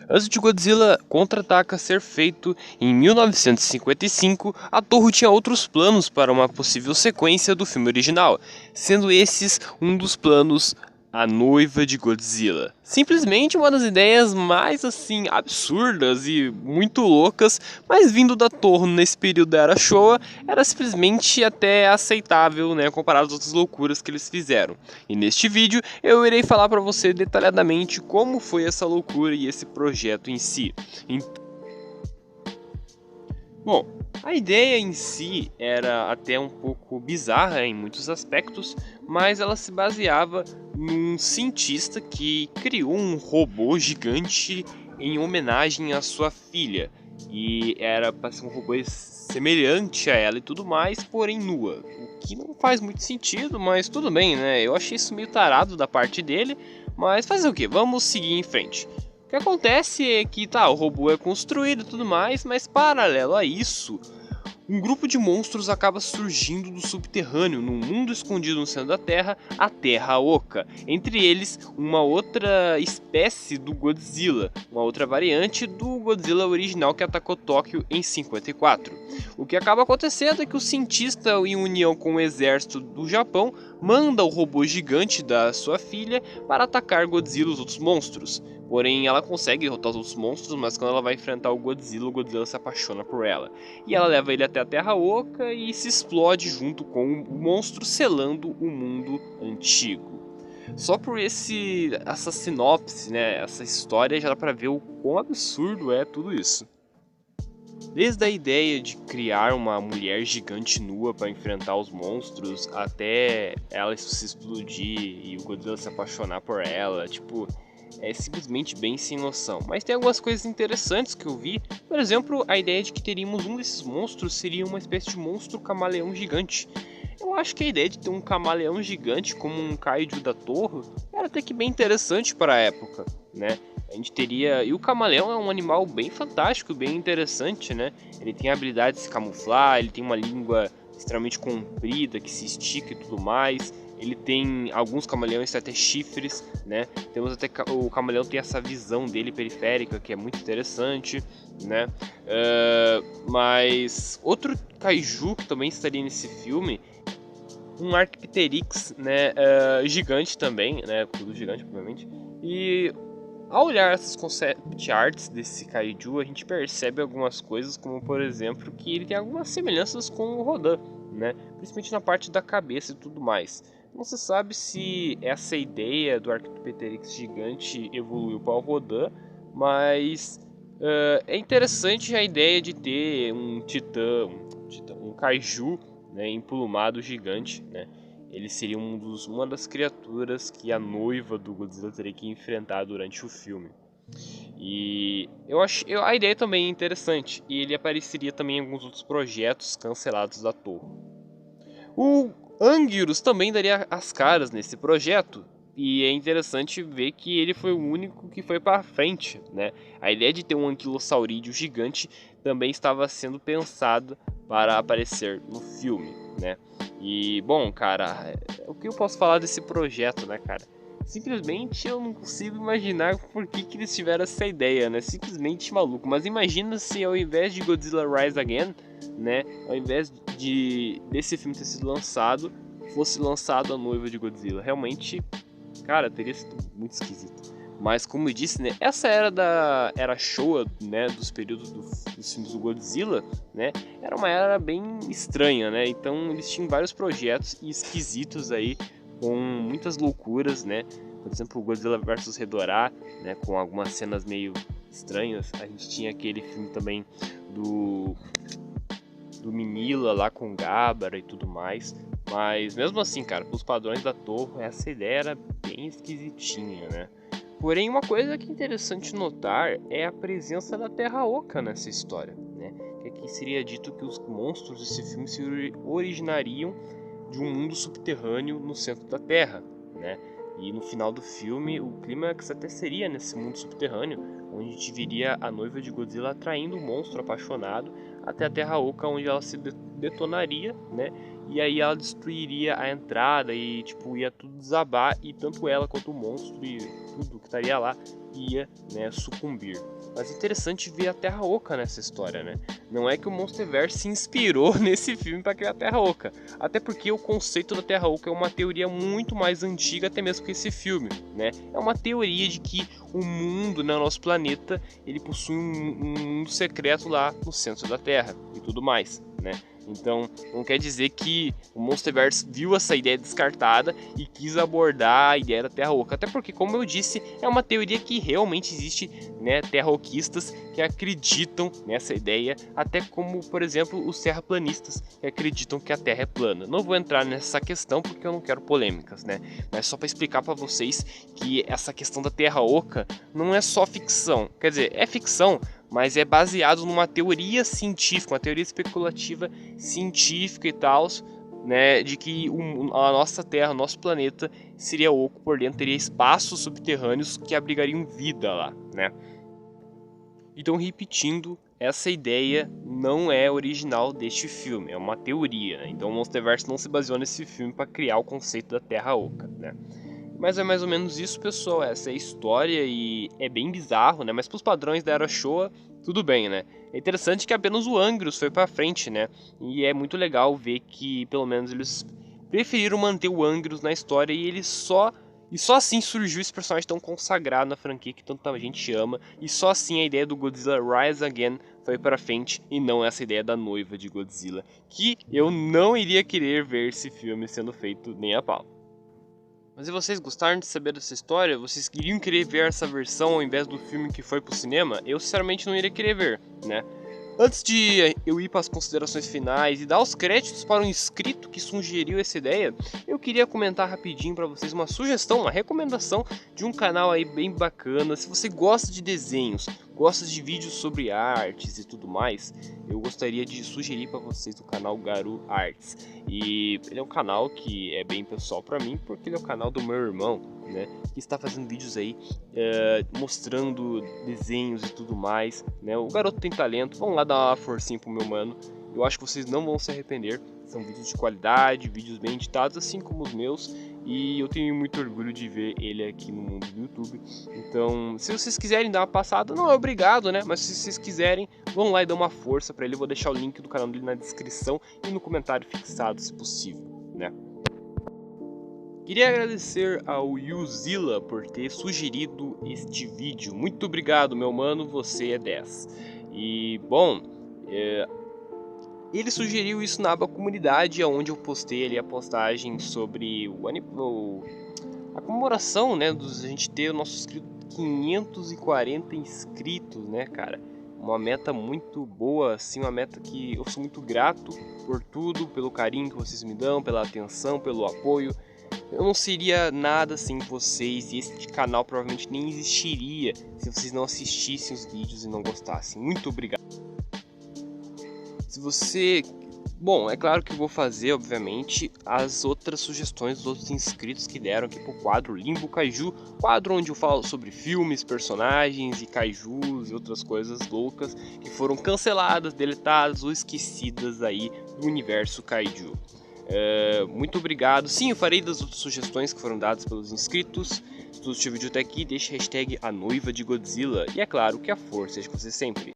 Antes de Godzilla Contra-Ataca ser feito em 1955, a Toho tinha outros planos para uma possível sequência do filme original, sendo esses um dos planos A Noiva de Godzilla. Simplesmente uma das ideias mais assim absurdas e muito loucas, mas vindo da Toho nesse período da Era Showa, era simplesmente até aceitável, né, comparado às outras loucuras que eles fizeram. E neste vídeo eu irei falar para você detalhadamente como foi essa loucura e esse projeto em si. Bom, a ideia em si era até um pouco bizarra em muitos aspectos, mas ela se baseava num cientista que criou um robô gigante em homenagem à sua filha. E era para ser um robô semelhante a ela e tudo mais, porém nua. O que não faz muito sentido, mas tudo bem, né? Eu achei isso meio tarado da parte dele, mas fazer o que? Vamos seguir em frente. O que acontece é que o robô é construído e tudo mais, mas paralelo a isso, um grupo de monstros acaba surgindo do subterrâneo, num mundo escondido no centro da Terra, a Terra Oca. Entre eles, uma outra espécie do Godzilla, uma outra variante do Godzilla original que atacou Tóquio em 54. O que acaba acontecendo é que o cientista, em união com o exército do Japão, manda o robô gigante da sua filha para atacar Godzilla e os outros monstros. Porém, ela consegue derrotar os outros monstros, mas quando ela vai enfrentar o Godzilla se apaixona por ela. E ela leva ele até a Terra Oca e se explode junto com o monstro, selando o mundo antigo. Só por essa sinopse, né, essa história, já dá pra ver o quão absurdo é tudo isso. Desde a ideia de criar uma mulher gigante nua para enfrentar os monstros, até ela se explodir e o Godzilla se apaixonar por ela, tipo, é simplesmente bem sem noção. Mas tem algumas coisas interessantes que eu vi. Por exemplo, a ideia de que teríamos um desses monstros seria uma espécie de monstro camaleão gigante. Eu acho que a ideia de ter um camaleão gigante como um kaiju da Toho era até que bem interessante para a época, né? A gente teria... E o camaleão é um animal bem fantástico, bem interessante, né? Ele tem a habilidade de se camuflar, ele tem uma língua extremamente comprida que se estica e tudo mais. Ele tem alguns camaleões até chifres, né? Temos até o camaleão tem essa visão dele periférica que é muito interessante, né? Mas outro kaiju que também estaria nesse filme, um Arcpteryx, né? Gigante também, né? Tudo gigante, obviamente. E ao olhar essas concept arts desse kaiju, a gente percebe algumas coisas, como por exemplo que ele tem algumas semelhanças com o Rodan, né? Principalmente na parte da cabeça e tudo mais. Não se sabe se essa ideia do Arcpteryx gigante evoluiu para o Rodan, mas é interessante a ideia de ter um um kaiju, né, emplumado gigante, né? Ele seria uma das criaturas que a noiva do Godzilla teria que enfrentar durante o filme. E a ideia também é interessante, e ele apareceria também em alguns outros projetos cancelados da Toho. O Anguirus também daria as caras nesse projeto, e é interessante ver que ele foi o único que foi para frente, né? A ideia de ter um anquilosaurídeo gigante também estava sendo pensada para aparecer no filme, né? E, bom, cara, o que eu posso falar desse projeto, né, cara? Simplesmente eu não consigo imaginar por que eles tiveram essa ideia, né? Simplesmente maluco. Mas imagina se ao invés de Godzilla Rise Again, né? Ao invés desse filme ter sido lançado, fosse lançado A Noiva de Godzilla. Realmente, cara, teria sido muito esquisito. Mas como eu disse, né? Essa era Showa, né? Dos períodos dos filmes do Godzilla, né? Era uma era bem estranha, né? Então eles tinham vários projetos esquisitos aí, com muitas loucuras, né? Por exemplo, o Godzilla vs Hedorah, né? Com algumas cenas meio estranhas. A gente tinha aquele filme também do Minilla lá com Gabara e tudo mais. Mas mesmo assim, cara, os padrões da Toho, essa ideia era bem esquisitinha, né? Porém, uma coisa que é interessante notar é a presença da Terra Oca nessa história, né? Que aqui seria dito que os monstros desse filme se originariam de um mundo subterrâneo no centro da Terra, né? E no final do filme, o clímax até seria nesse mundo subterrâneo, onde a gente viria a noiva de Godzilla atraindo o monstro apaixonado até a Terra Oca, onde ela se detonaria, né? E aí ela destruiria a entrada e, tipo, ia tudo desabar, e tanto ela quanto o monstro e tudo que estaria lá ia, né, sucumbir. Mas é interessante ver a Terra Oca nessa história, né? Não é que o Monsterverse se inspirou nesse filme para criar a Terra Oca, até porque o conceito da Terra Oca é uma teoria muito mais antiga até mesmo que esse filme, né? É uma teoria de que o mundo, né, nosso planeta, ele possui um mundo secreto lá no centro da Terra e tudo mais, né? Então, não quer dizer que o Monsterverse viu essa ideia descartada e quis abordar a ideia da Terra Oca. Até porque, como eu disse, é uma teoria que realmente existe, né, terraoquistas que acreditam nessa ideia, até como, por exemplo, os terraplanistas que acreditam que a Terra é plana. Não vou entrar nessa questão porque eu não quero polêmicas, né? Mas só para explicar para vocês que essa questão da Terra Oca não é só ficção. Quer dizer, é ficção, mas é baseado numa teoria científica, uma teoria especulativa científica e tal, né, de que a nossa Terra, o nosso planeta, seria oco por dentro, teria espaços subterrâneos que abrigariam vida lá, né? Então, repetindo, essa ideia não é original deste filme, é uma teoria, né? Então o Monsterverse não se baseou nesse filme para criar o conceito da Terra Oca, né? Mas é mais ou menos isso, pessoal. Essa é a história e é bem bizarro, né? Mas pros padrões da Era Showa, tudo bem, né? É interessante que apenas o Angrus foi pra frente, né? E é muito legal ver que, pelo menos, eles preferiram manter o Angrus na história e ele só assim surgiu esse personagem tão consagrado na franquia que tanta gente ama. E só assim a ideia do Godzilla Rise Again foi pra frente e não essa ideia da noiva de Godzilla. Que eu não iria querer ver esse filme sendo feito nem a pau. Mas e vocês gostaram de saber dessa história? Vocês queriam querer ver essa versão ao invés do filme que foi pro cinema? Eu sinceramente não iria querer ver, né? Antes de eu ir para as considerações finais e dar os créditos para um inscrito que sugeriu essa ideia, eu queria comentar rapidinho para vocês uma sugestão, uma recomendação de um canal aí bem bacana. Se você gosta de desenhos, gosta de vídeos sobre artes e tudo mais, eu gostaria de sugerir para vocês o canal Garu Arts. E ele é um canal que é bem pessoal para mim, porque ele é o canal do meu irmão, né, que está fazendo vídeos aí mostrando desenhos e tudo mais, né? O garoto tem talento, vamos lá dar uma forcinha pro meu mano. Eu acho que vocês não vão se arrepender. São vídeos de qualidade, vídeos bem editados, assim como os meus. E eu tenho muito orgulho de ver ele aqui no mundo do YouTube. Então, se vocês quiserem dar uma passada, não é obrigado, né? Mas se vocês quiserem, vão lá e dão uma força pra ele. Eu vou deixar o link do canal dele na descrição e no comentário fixado, se possível, né? Queria agradecer ao Yuzilla por ter sugerido este vídeo. Muito obrigado, meu mano, você é 10. E, bom, ele sugeriu isso na aba comunidade, onde eu postei ali a postagem sobre a comemoração, né, a gente ter o nosso 540 inscritos, né, cara? Uma meta muito boa, assim, uma meta que eu sou muito grato por tudo, pelo carinho que vocês me dão, pela atenção, pelo apoio. Eu não seria nada sem vocês e este canal provavelmente nem existiria se vocês não assistissem os vídeos e não gostassem. Muito obrigado. Se você... Bom, é claro que eu vou fazer, obviamente, as outras sugestões dos outros inscritos que deram aqui pro quadro Limbo Kaiju, quadro onde eu falo sobre filmes, personagens e kaijus e outras coisas loucas que foram canceladas, deletadas ou esquecidas aí do universo kaiju. Muito obrigado. Sim, eu farei das outras sugestões que foram dadas pelos inscritos. Se tu assistiu o vídeo até aqui, deixa a hashtag A Noiva de Godzilla. E é claro que a força é de você sempre.